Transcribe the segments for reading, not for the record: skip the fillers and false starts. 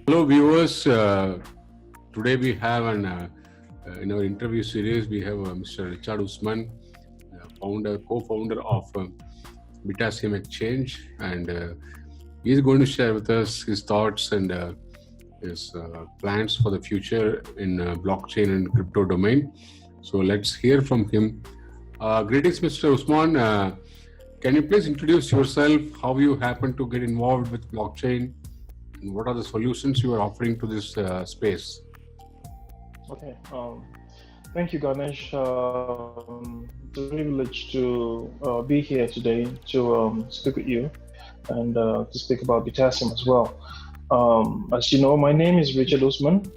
Hello, viewers. Today we have in our interview series we have Mr. Richard Usman, co-founder of Bitacium Exchange, and he's going to share with us his thoughts and his plans for the future in blockchain and crypto domain. So let's hear from him. Greetings, Mr. Usman. Can you please introduce yourself? How you happen to get involved with blockchain? And what are the solutions you are offering to this space? Okay. Thank you, Ganesh. It's a privilege to be here today to speak with you and to speak about Bitacium as well. As you know, my name is Richard Usman.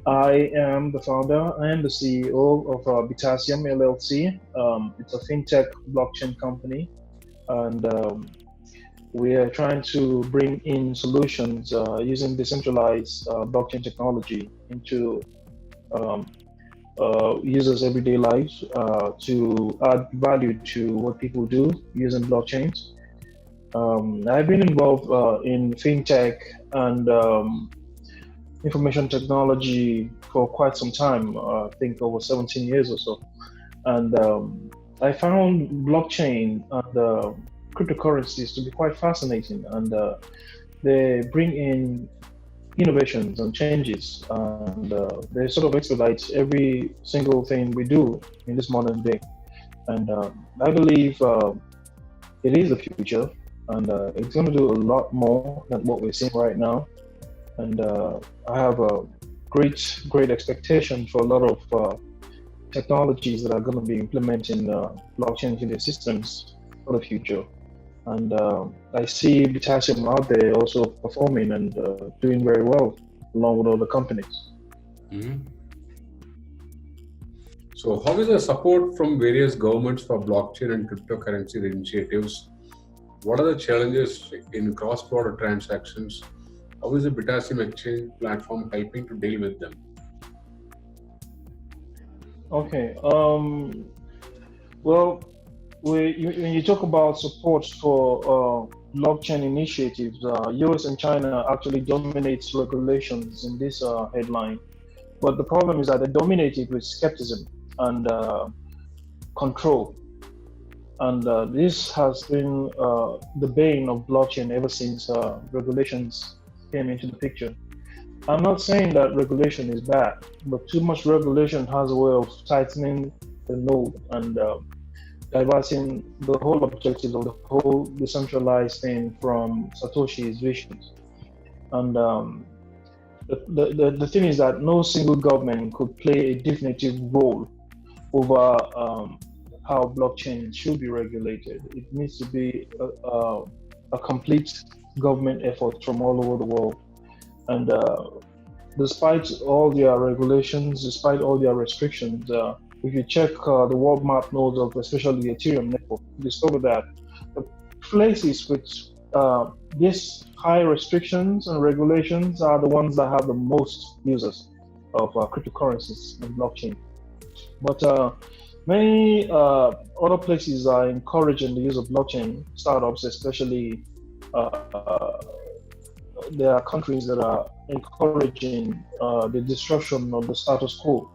I am the founder and the CEO of Bitacium LLC. It's a fintech blockchain company, and we are trying to bring in solutions using decentralized blockchain technology into users' everyday lives to add value to what people do using blockchains. I've been involved in fintech and information technology for quite some time, I think over 17 years or so. And I found blockchain and cryptocurrencies to be quite fascinating, and they bring in innovations and changes, and they sort of expedite every single thing we do in this modern day. And I believe it is the future, and it's going to do a lot more than what we're seeing right now. And I have a great expectation for a lot of technologies that are going to be implementing blockchain into their systems for the future. And I see Bitacium out there also performing and doing very well along with other companies. Mm-hmm. So, how is the support from various governments for blockchain and cryptocurrency initiatives? What are the challenges in cross-border transactions? How is the Bitacium Exchange platform helping to deal with them? Okay. Well, when you talk about support for blockchain initiatives, US and China actually dominates regulations in this headline. But the problem is that they dominate it with skepticism and control. And this has been the bane of blockchain ever since regulations came into the picture. I'm not saying that regulation is bad, but too much regulation has a way of tightening the node and diverting the whole objectives of the whole decentralized thing from Satoshi's visions. And the thing is that no single government could play a definitive role over how blockchain should be regulated. It needs to be a complete government effort from all over the world. And despite all their regulations, despite all their restrictions, if you check the world map nodes of especially the Ethereum network, you discover that the places with these high restrictions and regulations are the ones that have the most users of cryptocurrencies and blockchain. But many other places are encouraging the use of blockchain startups, especially there are countries that are encouraging the disruption of the status quo.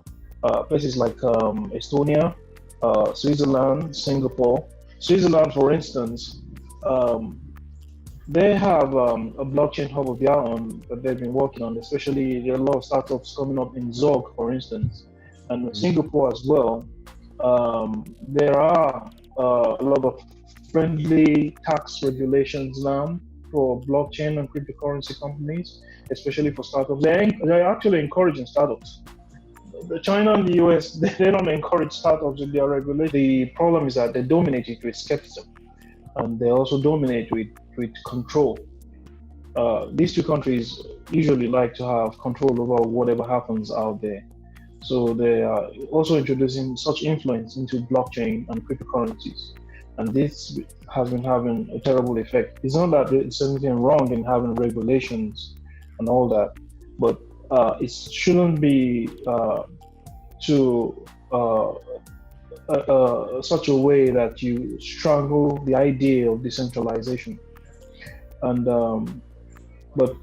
Places like Estonia, Switzerland, Singapore. Switzerland, for instance, they have a blockchain hub of their own that they've been working on, especially there are a lot of startups coming up in Zog, for instance, and Singapore as well. There are a lot of friendly tax regulations now for blockchain and cryptocurrency companies, especially for startups. They're actually encouraging startups. China and the US, they don't encourage startups with their regulation. The problem is that they dominate it with skepticism, and they also dominate with control. These two countries usually like to have control over whatever happens out there. So they are also introducing such influence into blockchain and cryptocurrencies. And this has been having a terrible effect. It's not that there's anything wrong in having regulations and all that, but it shouldn't be to such a way that you strangle the idea of decentralization. And but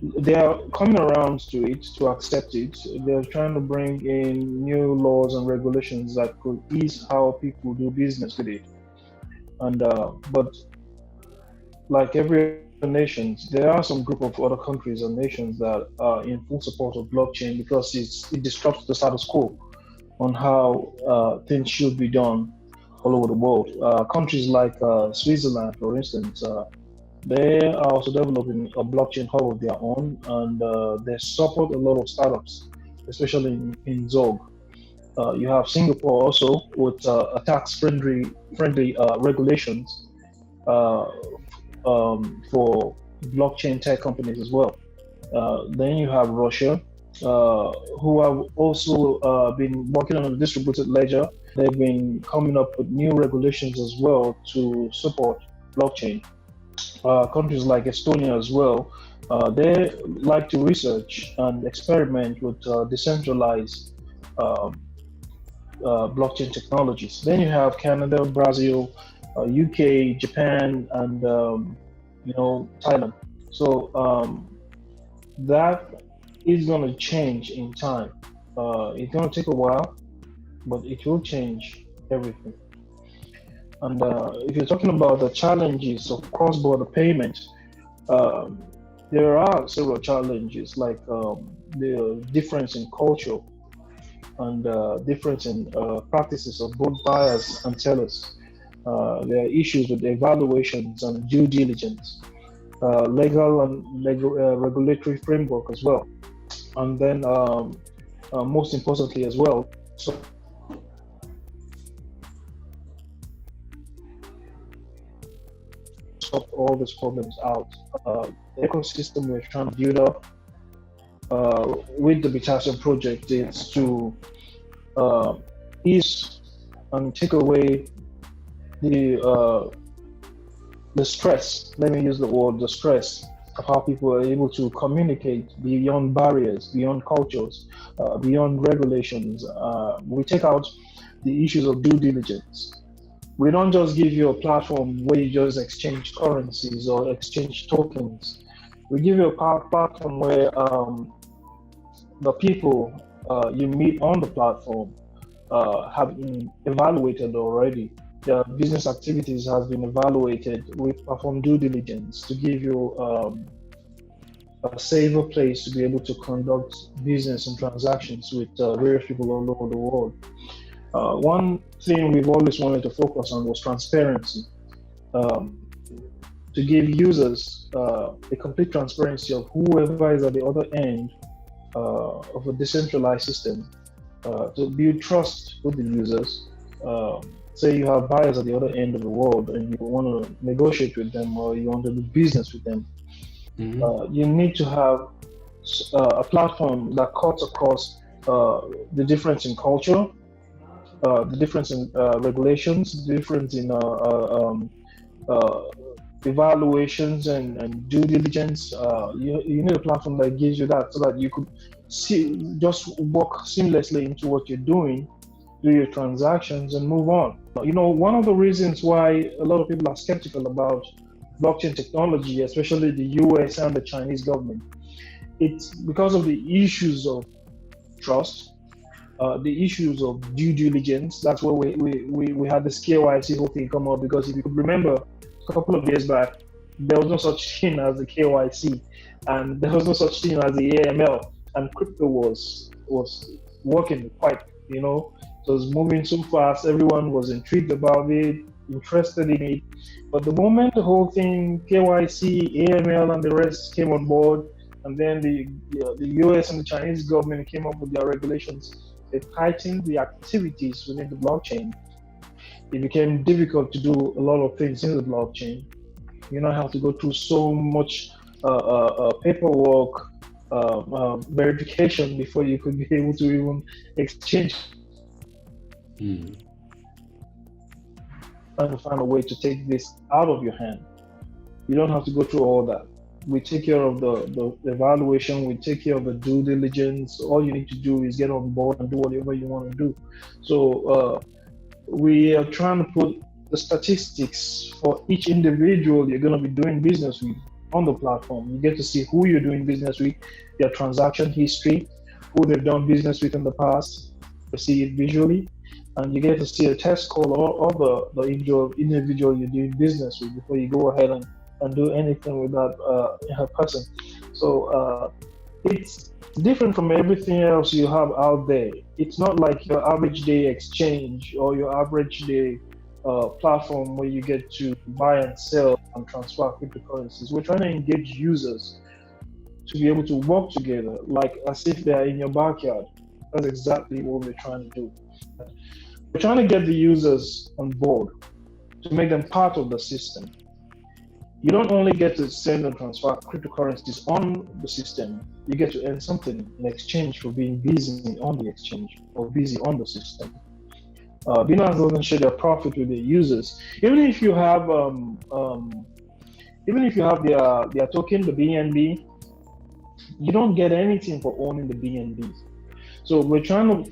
they are coming around to it, to accept it. They're trying to bring in new laws and regulations that could ease how people do business with it. And but like every other nations, there are some group of other countries and nations that are in full support of blockchain because it disrupts the status quo on how things should be done all over the world. Countries like Switzerland, for instance, they are also developing a blockchain hub of their own, and they support a lot of startups, especially in Zog. You have Singapore also with a tax friendly regulations uh, for blockchain tech companies as well. Then you have Russia, who have also been working on a distributed ledger. They've been coming up with new regulations as well to support blockchain. Countries like Estonia as well, they like to research and experiment with decentralized um, blockchain technologies. Then you have Canada, Brazil, UK, Japan, and Thailand. So that is going to change in time. It's going to take a while, but it will change everything. And if you're talking about the challenges of cross-border payment, um, there are several challenges like the difference in culture and difference in practices of both buyers and sellers. There are issues with evaluations and due diligence, legal and regulatory framework as well. And then most importantly as well, so sort all these problems out. The ecosystem we're trying to build up with the Bitacium project is to uh, ease and take away the uh, the stress. Let me use the word the stress of how people are able to communicate beyond barriers, beyond cultures, beyond regulations. We take out the issues of due diligence. We don't just give you a platform where you just exchange currencies or exchange tokens. We give you a platform where the people you meet on the platform have been evaluated already. Their business activities has been evaluated. We perform due diligence to give you a safer place to be able to conduct business and transactions with various people all over the world. One thing we've always wanted to focus on was transparency, um, to give users a complete transparency of whoever is at the other end of a decentralized system, to build trust with the users. Say you have buyers at the other end of the world and you want to negotiate with them or you want to do business with them, you need to have a platform that cuts across the difference in culture, the difference in regulations, the difference in uh, evaluations and due diligence. You need a platform that gives you that so that you could just walk seamlessly into what you're doing, do your transactions, and move on. One of the reasons why a lot of people are skeptical about blockchain technology, especially the US and the Chinese government, it's because of the issues of trust, the issues of due diligence. That's where we had this KYC whole thing come up, because if you could remember a couple of years back, there was no such thing as the KYC, and there was no such thing as the AML, and crypto was working quite, it was moving so fast. Everyone was intrigued about it, interested in it. But the moment the whole thing, KYC, AML, and the rest came on board, and then the US and the Chinese government came up with their regulations, they tightened the activities within the blockchain. It became difficult to do a lot of things in the blockchain. You don't have to go through so much paperwork, verification before you could be able to even exchange. Mm. Trying to find a way to take this out of your hand. You don't have to go through all that. We take care of the evaluation, we take care of the due diligence. All you need to do is get on board and do whatever you want to do. So we are trying to put the statistics for each individual you're going to be doing business with. on the platform. You get to see who you're doing business with, their transaction history, who they've done business with in the past. You see it visually, and you get to see a test score of the individual you're doing business with before you go ahead and do anything with that person. So it's different from everything else you have out there. It's not like your average day exchange or your average day platform where you get to buy and sell and transfer cryptocurrencies. We're trying to engage users to be able to work together, like as if they are in your backyard. That's exactly what we're trying to do. We're trying to get the users on board to make them part of the system. You don't only get to send and transfer cryptocurrencies on the system, you get to earn something in exchange for being busy on the exchange or busy on the system. Binance doesn't share their profit with their users. Even if you have their token, the BNB, you don't get anything for owning the BNB. So we're trying to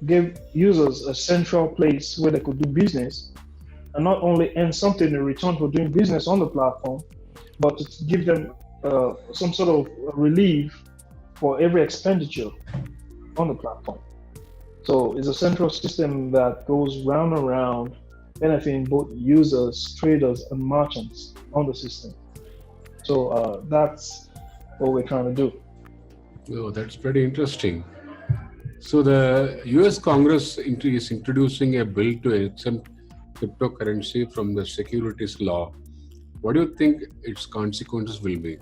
give users a central place where they could do business and not only earn something in return for doing business on the platform, but to give them some sort of relief for every expenditure on the platform. So it's a central system that goes round and round, benefiting both users, traders, and merchants on the system. So that's what we're trying to do. Oh, that's pretty interesting. So the US Congress is introducing a bill to exempt cryptocurrency from the securities law. What do you think its consequences will be?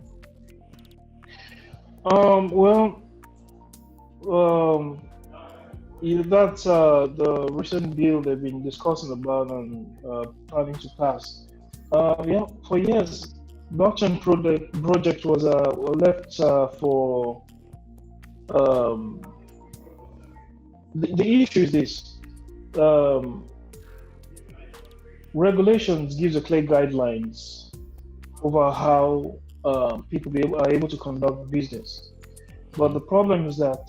That's the recent bill they've been discussing about and planning to pass. For years, blockchain project was left for. The issue is this: regulations gives a clear guidelines over how people are able to conduct business. But the problem is that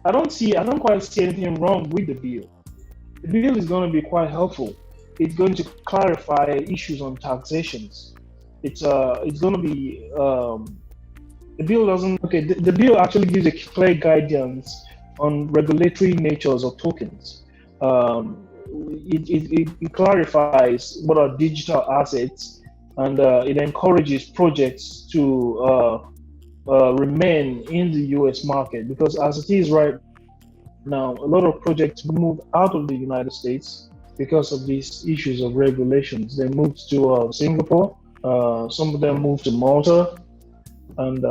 I don't quite see anything wrong with the bill. The bill is going to be quite helpful. It's going to clarify issues on taxations. It's going to be the bill doesn't okay. The bill actually gives a clear guidance on regulatory natures of tokens. It clarifies what are digital assets, and it encourages projects to remain in the US market, because as it is right now, a lot of projects move out of the United States because of these issues of regulations. They moved to Singapore, some of them moved to Malta, and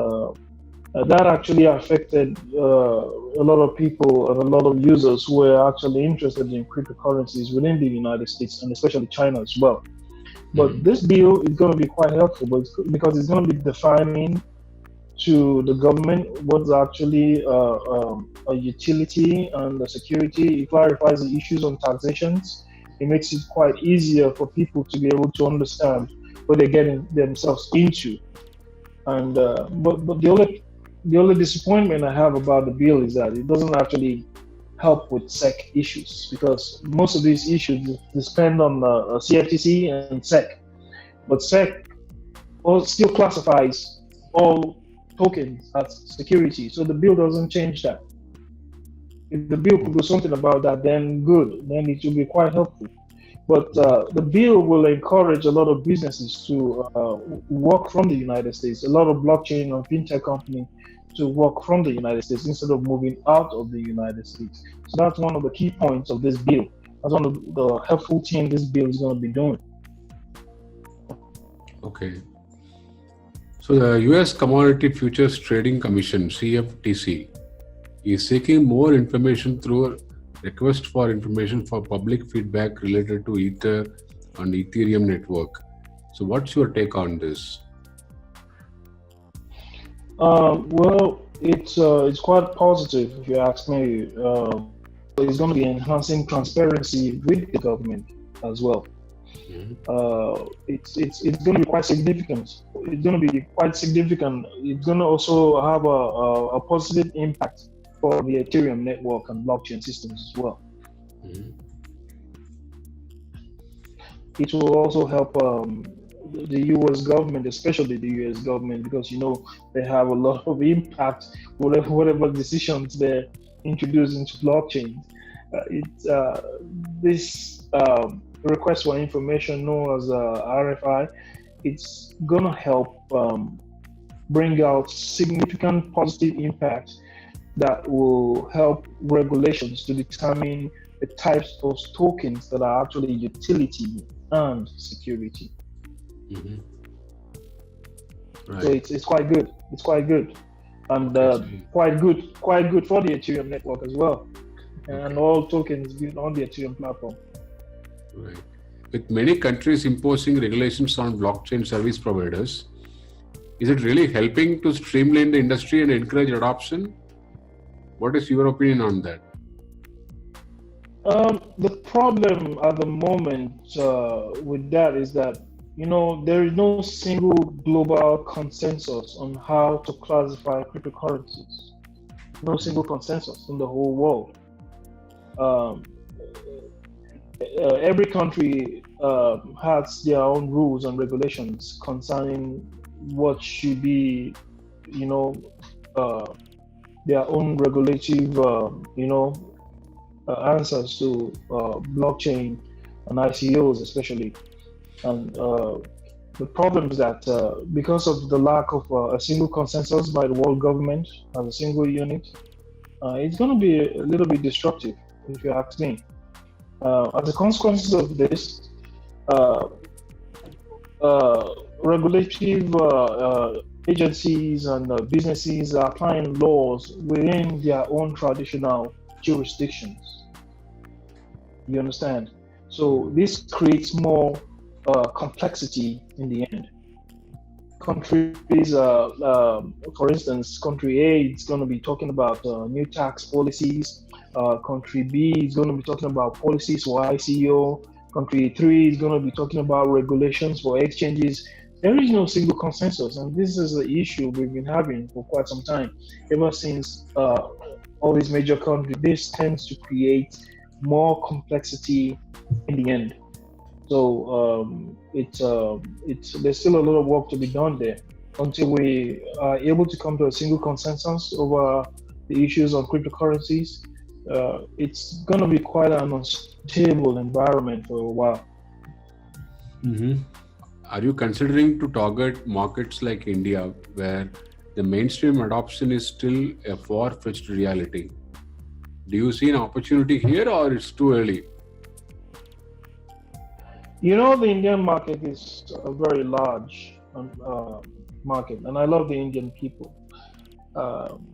that actually affected a lot of people and a lot of users who were actually interested in cryptocurrencies within the United States and especially China as well. But this bill is going to be quite helpful, because it's going to be defining to the government what's actually a utility and a security. It clarifies the issues on taxations. It makes it quite easier for people to be able to understand what they're getting themselves into. And but the only disappointment I have about the bill is that it doesn't actually help with SEC issues, because most of these issues depend on CFTC and SEC. But SEC still classifies all tokens as security, so the bill doesn't change that. If the bill could do something about that, then good, then it will be quite helpful. But the bill will encourage a lot of businesses to work from the United States, a lot of blockchain and fintech companies to work from the United States instead of moving out of the United States. So that's one of the key points of this bill. That's one of the helpful things this bill is going to be doing. Okay. So the US Commodity Futures Trading Commission, CFTC, is seeking more information through a request for information for public feedback related to Ether and Ethereum network. So what's your take on this? Well, it's quite positive if you ask me. It's going to be enhancing transparency with the government as well. It's going to be quite significant. It's going to be quite significant. It's going to also have a positive impact for the Ethereum network and blockchain systems as well. It will also help the U.S. government, especially the U.S. government, because they have a lot of impact whatever decisions they introduce into blockchain. It's this request for information known as RFI. It's gonna help bring out significant positive impact that will help regulations to determine the types of tokens that are actually utility and security. Mm-hmm. So Right. it's quite good. It's quite good, and Okay. So, quite good for the Ethereum network as well, and okay. all tokens built on the Ethereum platform. Right. With many countries imposing regulations on blockchain service providers, is it really helping to streamline the industry and encourage adoption? What is your opinion on that? The problem at the moment with that is that there is no single global consensus on how to classify cryptocurrencies. No single consensus in the whole world. Um, every country has their own rules and regulations concerning what should be, you know, uh, their own regulative, answers to blockchain and ICOs, especially. And the problem is that because of the lack of a single consensus by the world government as a single unit, it's going to be a little bit disruptive, if you ask me. As a consequence of this, uh, regulative agencies and businesses are applying laws within their own traditional jurisdictions. You understand? So this creates more complexity in the end. Countries, for instance, country A is going to be talking about new tax policies. Country B is going to be talking about policies for ICO. Country 3 is going to be talking about regulations for exchanges. There is no single consensus, and this is the issue we've been having for quite some time. Ever since all these major countries, this tends to create more complexity in the end. So it's there's still a lot of work to be done there until we are able to come to a single consensus over the issues on cryptocurrencies. It's going to be quite an unstable environment for a while. Mm-hmm. Are you considering to target markets like India, where the mainstream adoption is still a far-fetched reality? Do you see an opportunity here, or it's too early? The Indian market is a very large market, and I love the Indian people. Um,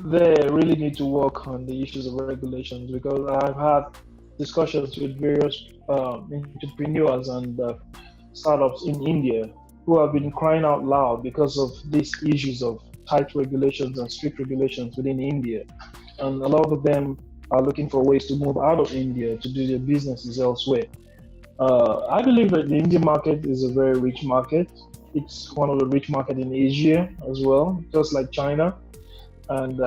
they really need to work on the issues of regulations because I've had discussions with various entrepreneurs and startups in India who have been crying out loud because of these issues of tight regulations and strict regulations within India. And a lot of them are looking for ways to move out of India to do their businesses elsewhere. I believe that the Indian market is a very rich market. It's one of the rich markets in Asia as well, just like China. And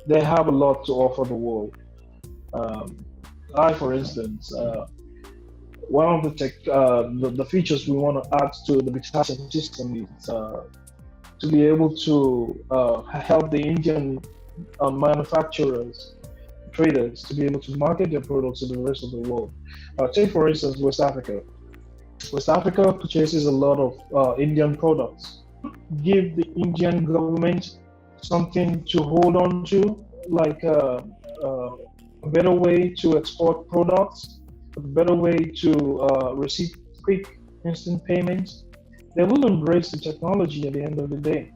they have a lot to offer the world. Um, for instance, one of the features we want to add to the Bitacium system is to be able to help the Indian manufacturers, traders, to be able to market their products to the rest of the world. Take for instance West Africa. West Africa purchases a lot of Indian products. Give the Indian government something to hold on to, like a better way to export products, a better way to receive quick instant payments. They will embrace the technology at the end of the day.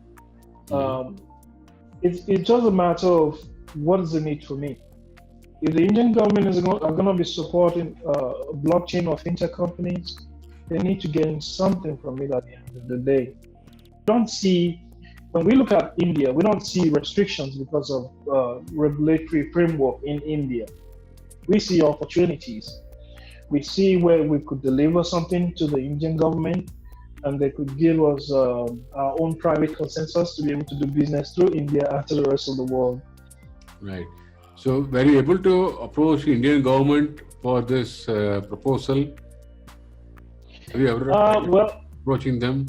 Mm-hmm. It's just a matter of what is the need for me. If the Indian government are going to be supporting blockchain or fintech companies, they need to gain something from it at the end of the day. Don't see When we look at India, we don't see restrictions because of regulatory framework in India. We see opportunities. We see where we could deliver something to the Indian government, and they could give us our own private consensus to be able to do business through India and to the rest of the world. Right. So, were you able to approach the Indian government for this proposal? Have you ever Well, approaching them?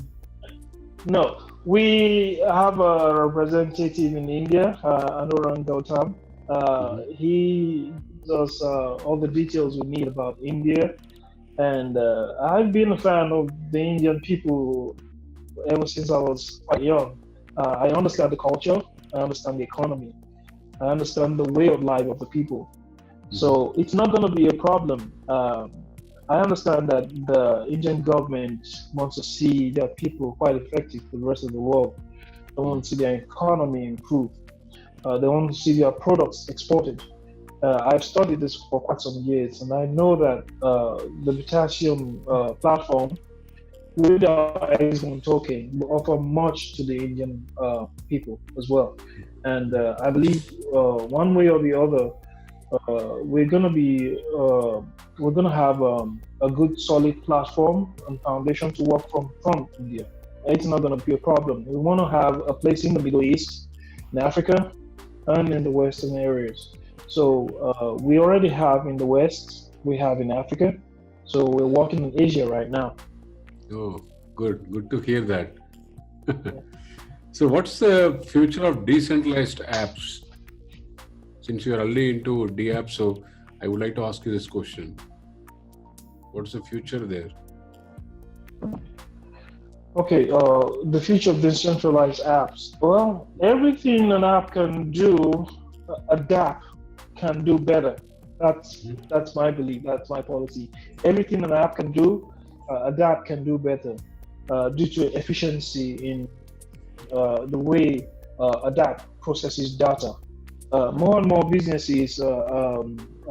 no. We have a representative in India, Anurang Gautam. Mhm. He does all the details we need about India. And I've been a fan of the Indian people ever since I was quite young. I understand the culture, I understand the economy, I understand the way of life of the people. Mhm. So it's not going to be a problem. I understand that the Indian government wants to see their people quite effective to the rest of the world. They want to see their economy improve. They want to see their products exported. I've studied this for quite some years, and I know that the Bitacium platform with our exbon token will offer much to the Indian people as well. And I believe one way or the other, we're gonna have a good solid platform and foundation to work from India. It's not gonna be a problem. We want to have a place in the Middle East, in Africa, and in the Western areas. So we already have in the West, we have in Africa. So we're working in Asia right now. Oh, good. Good to hear that. So, what's the future of decentralized apps? Since you're early into DApp, so I would like to ask you this question. What's the future there? Okay, the future of decentralized apps. Well, everything an app can do, a DApp can do better. That's my belief. That's my policy. Everything an app can do, a DApp can do better due to efficiency in the way a DApp processes data. More and more businesses are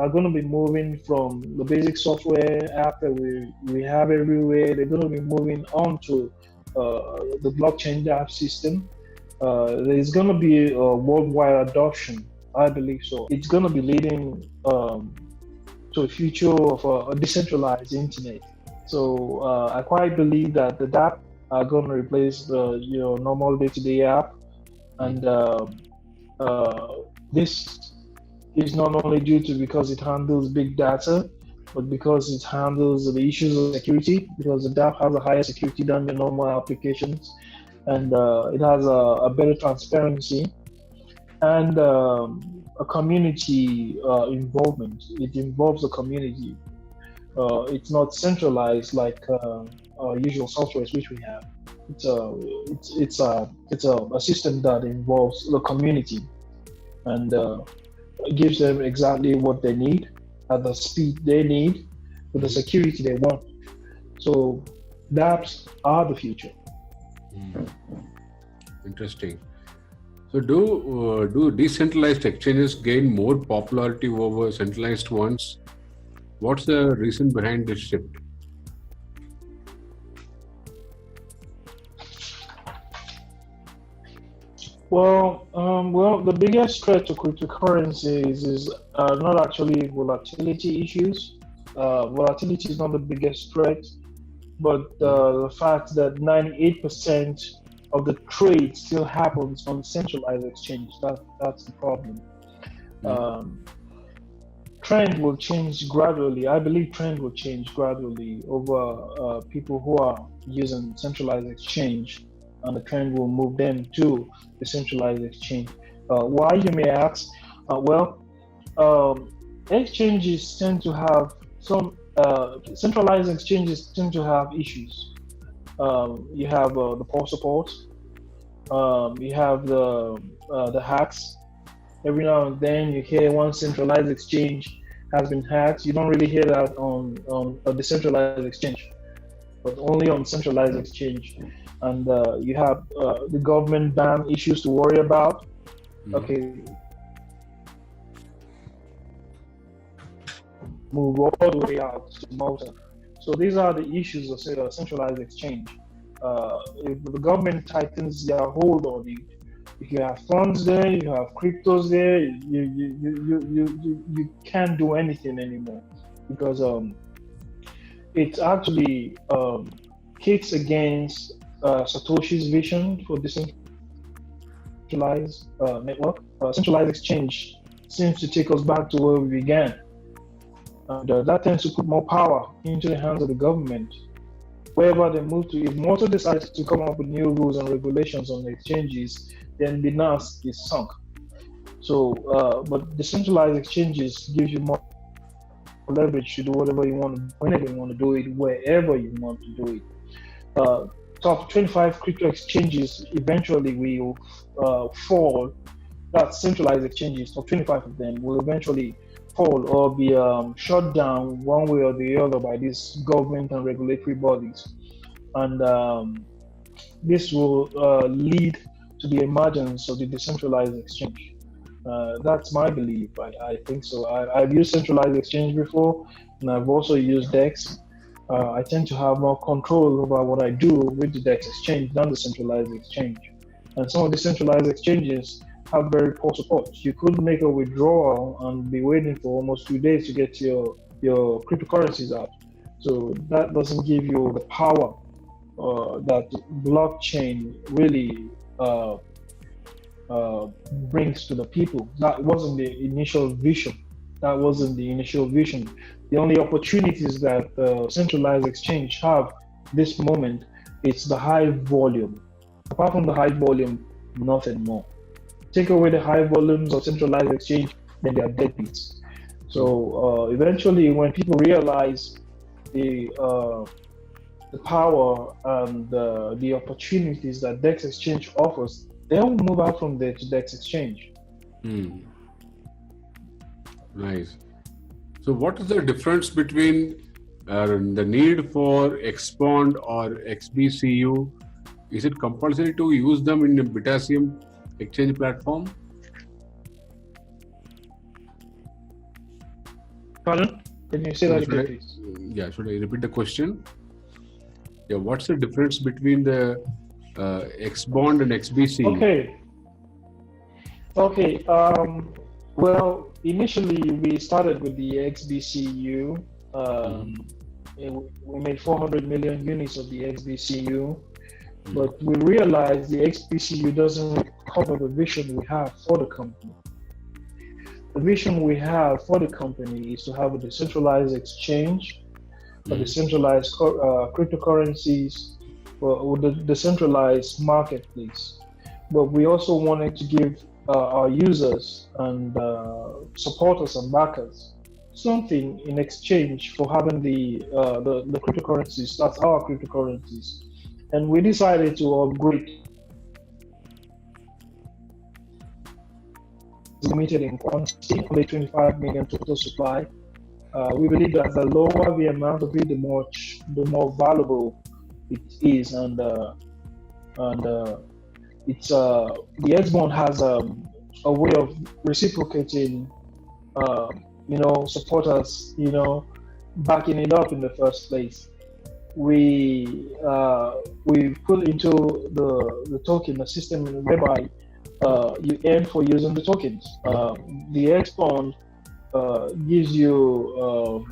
going to be moving from the basic software app that we have everywhere. They're going to be moving on to the blockchain app system. There's going to be a worldwide adoption. I believe so. It's going to be leading to a future of a decentralized internet. So I quite believe that the app are going to replace the normal day-to-day app, and this is not only due to because it handles big data, but because it handles the issues of security, because the DApp has a higher security than the normal applications, and it has a better transparency and a community involvement. It involves the community. It's not centralized like our usual softwares which we have. It's a system that involves the community and gives them exactly what they need at the speed they need with the security they want. So dApps are the future. Interesting. So, do decentralized exchanges gain more popularity over centralized ones? What's the reason behind this shift? Well, the biggest threat to cryptocurrencies is not actually volatility issues. Volatility is not the biggest threat, but the fact that 98% of the trade still happens on centralized exchange. That's the problem. Trend will change gradually. I believe trend will change gradually over people who are using centralized exchange, and the trend will move them to the centralized exchange. Why, you may ask? Exchanges tend to have some centralized exchanges tend to have issues. You have the poor support. You have the hacks. Every now and then you hear one centralized exchange has been hacked. You don't really hear that on a decentralized exchange, but only on centralized exchange. And you have the government ban issues to worry about. Okay, move all the way out to Malta. So these are the issues of centralized exchange. If the government tightens their hold on it, if you have funds there, you have cryptos there, you can't do anything anymore because it actually kicks against Satoshi's vision for decentralized network. Centralized exchange seems to take us back to where we began. And that tends to put more power into the hands of the government. wherever they move to. If Malta decides to come up with new rules and regulations on the exchanges, then Binance is sunk. So, but decentralized exchanges gives you more leverage to do whatever you want, whenever you want to do it, wherever you want to do it. Top 25 crypto exchanges eventually will fall. That's centralized exchanges. Top 25 of them will eventually fall or be shut down one way or the other by these government and regulatory bodies, and this will lead to the emergence of the decentralized exchange. That's my belief. I think so. I've used centralized exchange before, and I've also used DEX. I tend to have more control over what I do with the DEX exchange than the centralized exchange. And some of the centralized exchanges have very poor support. You could make a withdrawal and be waiting for almost 2 days to get your cryptocurrencies out. So that doesn't give you the power that blockchain really brings to the people. That wasn't the initial vision. The only opportunities that centralized exchange have this moment, it's the high volume. Apart from the high volume, nothing more. Take away the high volumes of centralized exchange, then they are deadbeats. So eventually, when people realize the power and the opportunities that DEX exchange offers, they'll move out from there to DEX exchange. Nice. So what is the difference between the need for XBond or XBCU? Is it compulsory to use them in the Bitacium exchange platform? Pardon? Can you say that again, please? Yeah, should I repeat the question? Yeah, what's the difference between the XBond and XBC? Okay. Well, initially we started with the XBCU. We made 400 million units of the XBCU, but we realized the XBCU doesn't cover the vision we have for the company. The vision we have for the company is to have a decentralized exchange, a decentralized cryptocurrencies, or the decentralized marketplace. But we also wanted to give our users and supporters and backers something in exchange for having the cryptocurrencies. That's our cryptocurrencies, and we decided to upgrade. Limited in quantity, only 25 million total supply. We believe that the lower the amount of it, the more valuable it is, and it's the XBond has a way of reciprocating, supporters, backing it up in the first place. We put into the token a system whereby you earn for using the tokens. The XBond gives you,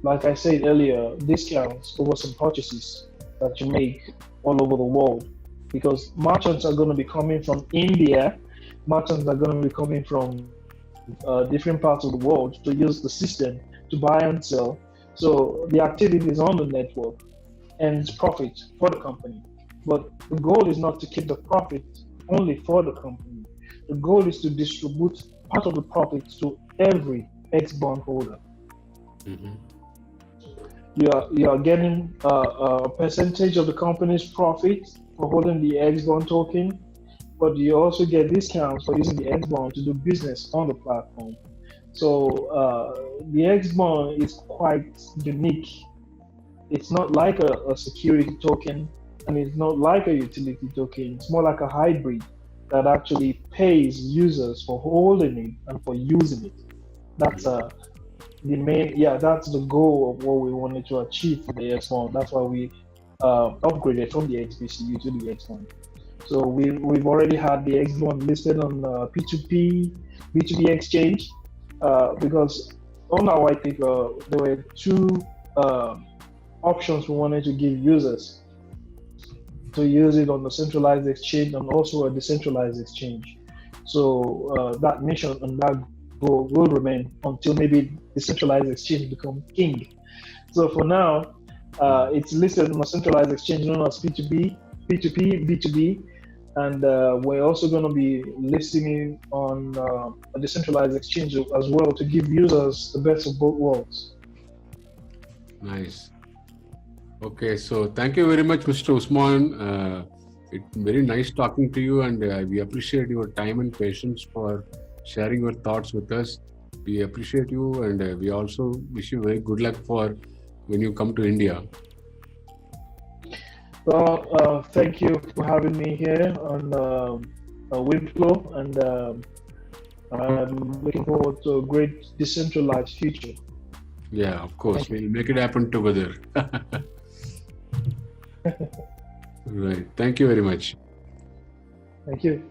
like I said earlier, discounts over some purchases that you make all over the world, because merchants are going to be coming from India, merchants are going to be coming from different parts of the world to use the system to buy and sell. So the activity is on the network and it's profit for the company. But the goal is not to keep the profit only for the company. The goal is to distribute part of the profits to every ex-bond holder. You are getting a percentage of the company's profit for holding the ex-bond token, but you also get discounts for using the ex-bond to do business on the platform. So the ex-bond is quite unique. It's not like a security token, and it's not like a utility token. It's more like a hybrid that actually pays users for holding it and for using it. That's that's the goal of what we wanted to achieve for the X1. That's why we upgraded from the XBCU to the X1. So we've already had the X1 listed on P2P, B2B exchange, because on our white paper, there were two options we wanted to give users to use it on the centralized exchange and also a decentralized exchange. So that mission and that goal will remain until maybe decentralized exchange become king. So for now, It's listed on a centralized exchange known as P2B, P2P, B2B, and we're also going to be listing it on a decentralized exchange as well to give users the best of both worlds. Nice. Okay, so thank you very much, Mr. Usman. It's very nice talking to you, and we appreciate your time and patience for sharing your thoughts with us. We appreciate you, and we also wish you very good luck for when you come to India. Well, thank you for having me here on Wimplo, and I'm looking forward to a great decentralized future. Yeah, of course. We'll make it happen together. Right. Thank you very much. Thank you.